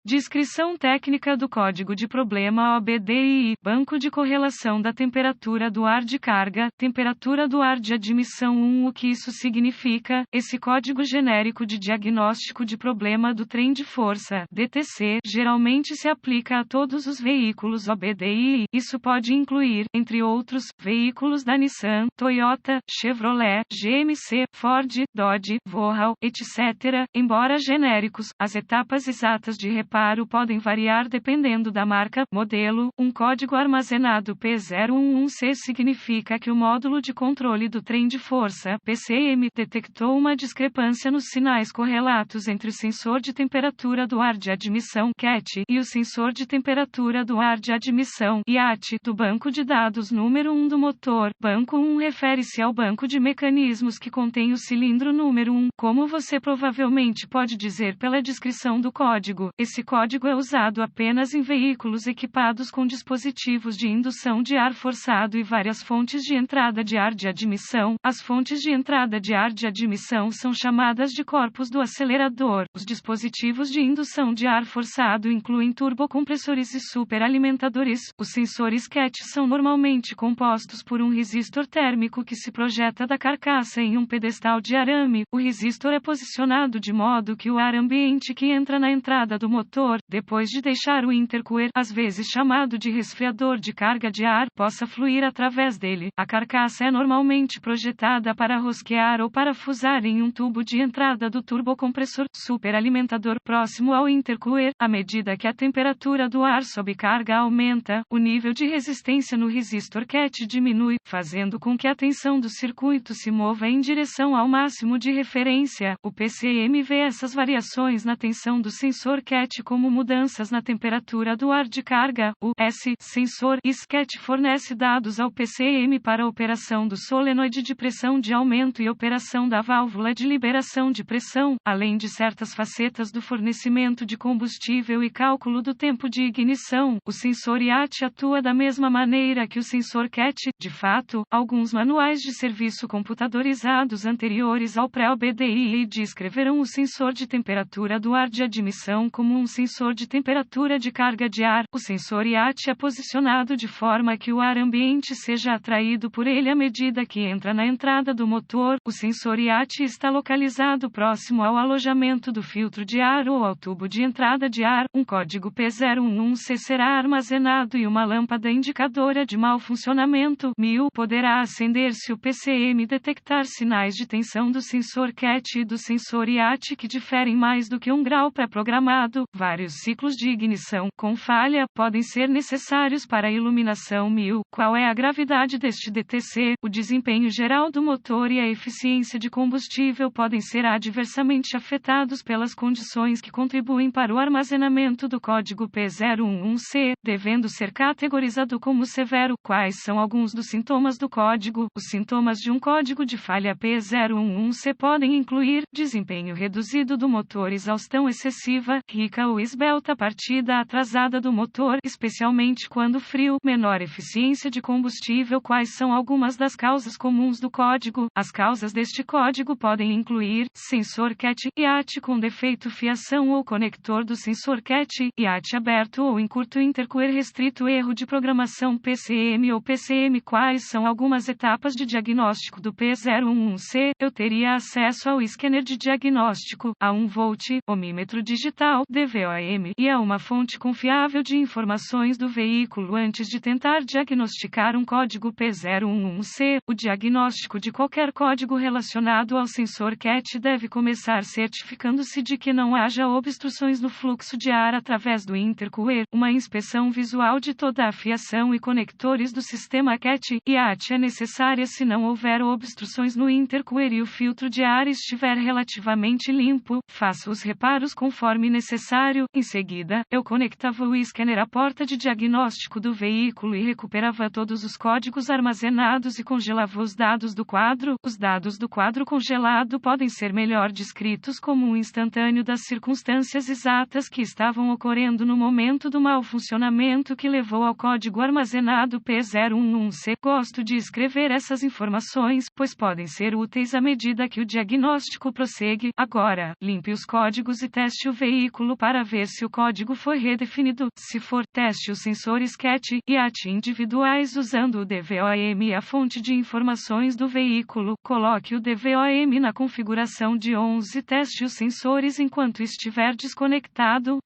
Descrição técnica do código de problema OBDII, Banco de Correlação da Temperatura do Ar de Carga, Temperatura do Ar de Admissão 1. O que isso significa? Esse código genérico de diagnóstico de problema do trem de força, DTC, geralmente se aplica a todos os veículos OBDII. Isso pode incluir, entre outros, veículos da Nissan, Toyota, Chevrolet, GMC, Ford, Dodge, Volvo, etc. Embora genéricos, as etapas exatas de reparo podem variar dependendo da marca, modelo. Um código armazenado P011C significa que o módulo de controle do trem de força, PCM, detectou uma discrepância nos sinais correlatos entre o sensor de temperatura do ar de admissão, CAT, e o sensor de temperatura do ar de admissão, IAT, do banco de dados número 1 do motor. Banco 1 refere-se ao banco de mecanismos que contém o cilindro número 1. Como você provavelmente pode dizer pela descrição do código, esse código é usado apenas em veículos equipados com dispositivos de indução de ar forçado e várias fontes de entrada de ar de admissão. As fontes de entrada de ar de admissão são chamadas de corpos do acelerador. Os dispositivos de indução de ar forçado incluem turbocompressores e superalimentadores. Os sensores CAT são normalmente compostos por um resistor térmico que se projeta da carcaça em um pedestal de arame. O resistor é posicionado de modo que o ar ambiente que entra na entrada do motor, depois de deixar o intercooler, às vezes chamado de resfriador de carga de ar, possa fluir através dele. A carcaça é normalmente projetada para rosquear ou parafusar em um tubo de entrada do turbocompressor superalimentador próximo ao intercooler. À medida que a temperatura do ar sob carga aumenta, o nível de resistência no resistor CAT diminui, fazendo com que a tensão do circuito se mova em direção ao máximo de referência. O PCM vê essas variações na tensão do sensor CAT como mudanças na temperatura do ar de carga. O sensor CAT fornece dados ao PCM para a operação do solenoide de pressão de aumento e operação da válvula de liberação de pressão, além de certas facetas do fornecimento de combustível e cálculo do tempo de ignição. O sensor IAT atua da mesma maneira que o sensor CAT. De fato, alguns manuais de serviço computadorizados anteriores ao pré-OBDII descreveram o sensor de temperatura do ar de admissão como um sensor de temperatura de carga de ar. O sensor IAT é posicionado de forma que o ar ambiente seja atraído por ele à medida que entra na entrada do motor. O sensor IAT está localizado próximo ao alojamento do filtro de ar ou ao tubo de entrada de ar. Um código P011C será armazenado e uma lâmpada indicadora de mau funcionamento, MIU, poderá acender se o PCM detectar sinais de tensão do sensor CAT e do sensor IAT que diferem mais do que 1 grau pré-programado. Vários ciclos de ignição com falha podem ser necessários para a iluminação MIU. Qual é a gravidade deste DTC? O desempenho geral do motor e a eficiência de combustível podem ser adversamente afetados pelas condições que contribuem para o armazenamento do código P011C, devendo ser categorizado como severo. Quais são alguns dos sintomas do código? Os sintomas de um código de falha P011C podem incluir desempenho reduzido do motor, exaustão excessiva, rica ou esbelta partida atrasada do motor, especialmente quando frio, menor eficiência de combustível. Quais são algumas das causas comuns do código? As causas deste código podem incluir sensor CAT, IAT com defeito, fiação ou conector do sensor CAT, IAT aberto ou em curto, intercooler restrito, erro de programação PCM ou PCM. Quais são algumas etapas de diagnóstico do P011C? Eu teria acesso ao scanner de diagnóstico, a 1 volt, ohmímetro digital, DVOM, e a uma fonte confiável de informações do veículo antes de tentar diagnosticar um código P011C. O diagnóstico de qualquer código relacionado ao sensor CAT deve começar certificando-se de que não haja obstruções no fluxo de ar através do intercooler. Uma inspeção visual de toda a fiação e conectores do sistema CAT IAT é necessária se não houver obstruções no intercooler e o filtro de ar estiver relativamente limpo. Faça os reparos conforme necessário. Em seguida, eu conectava o scanner à porta de diagnóstico do veículo e recuperava todos os códigos armazenados e congelava os dados do quadro. Os dados do quadro congelado podem ser melhor descritos como um instantâneo das circunstâncias exatas que estavam ocorrendo no momento do mau funcionamento que levou ao código armazenado P011C. Gosto de escrever essas informações, pois podem ser úteis à medida que o diagnóstico prossegue. Agora, limpe os códigos e teste o veículo para para ver se o código foi redefinido. Se for, teste os sensores CAT e AT individuais usando o DVOM e a fonte de informações do veículo. Coloque o DVOM na configuração de ONs e teste os sensores enquanto estiver desconectado.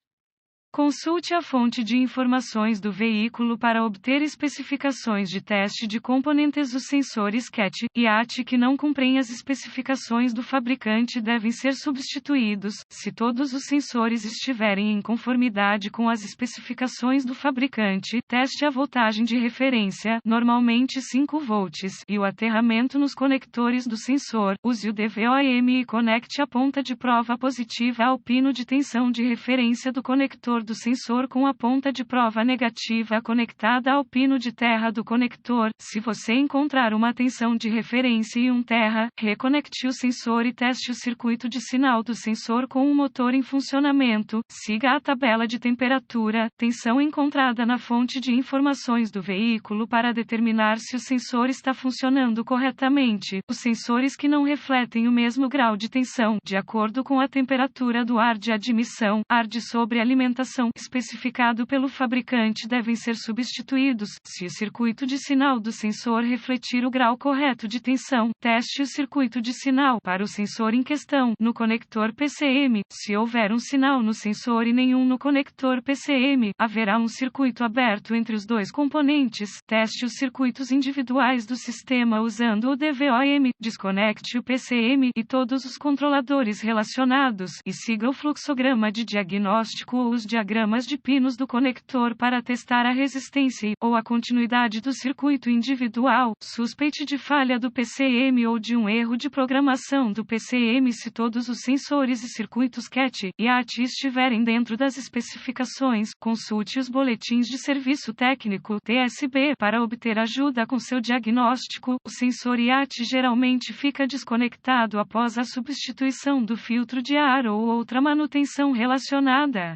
Consulte a fonte de informações do veículo para obter especificações de teste de componentes. Os sensores CAT e AT que não cumprem as especificações do fabricante devem ser substituídos. Se todos os sensores estiverem em conformidade com as especificações do fabricante, teste a voltagem de referência, normalmente 5 volts, e o aterramento nos conectores do sensor. Use o DVOM e conecte a ponta de prova positiva ao pino de tensão de referência do conector do sensor com a ponta de prova negativa conectada ao pino de terra do conector. Se você encontrar uma tensão de referência e um terra, reconecte o sensor e teste o circuito de sinal do sensor com o motor em funcionamento. Siga a tabela de temperatura, tensão encontrada na fonte de informações do veículo para determinar se o sensor está funcionando corretamente. Os sensores que não refletem o mesmo grau de tensão, de acordo com a temperatura do ar de admissão, ar de sobrealimentação especificado pelo fabricante, devem ser substituídos. Se o circuito de sinal do sensor refletir o grau correto de tensão, teste o circuito de sinal para o sensor em questão no conector PCM. Se houver um sinal no sensor e nenhum no conector PCM, haverá um circuito aberto entre os dois componentes. Teste os circuitos individuais do sistema usando o DVOM. Desconecte o PCM e todos os controladores relacionados e siga o fluxograma de diagnóstico ou os diagramas de pinos do conector para testar a resistência ou a continuidade do circuito individual. Suspeite de falha do PCM ou de um erro de programação do PCM. Se todos os sensores e circuitos CAT e AT estiverem dentro das especificações, consulte os boletins de serviço técnico (TSB) para obter ajuda com seu diagnóstico. O sensor IAT geralmente fica desconectado após a substituição do filtro de ar ou outra manutenção relacionada.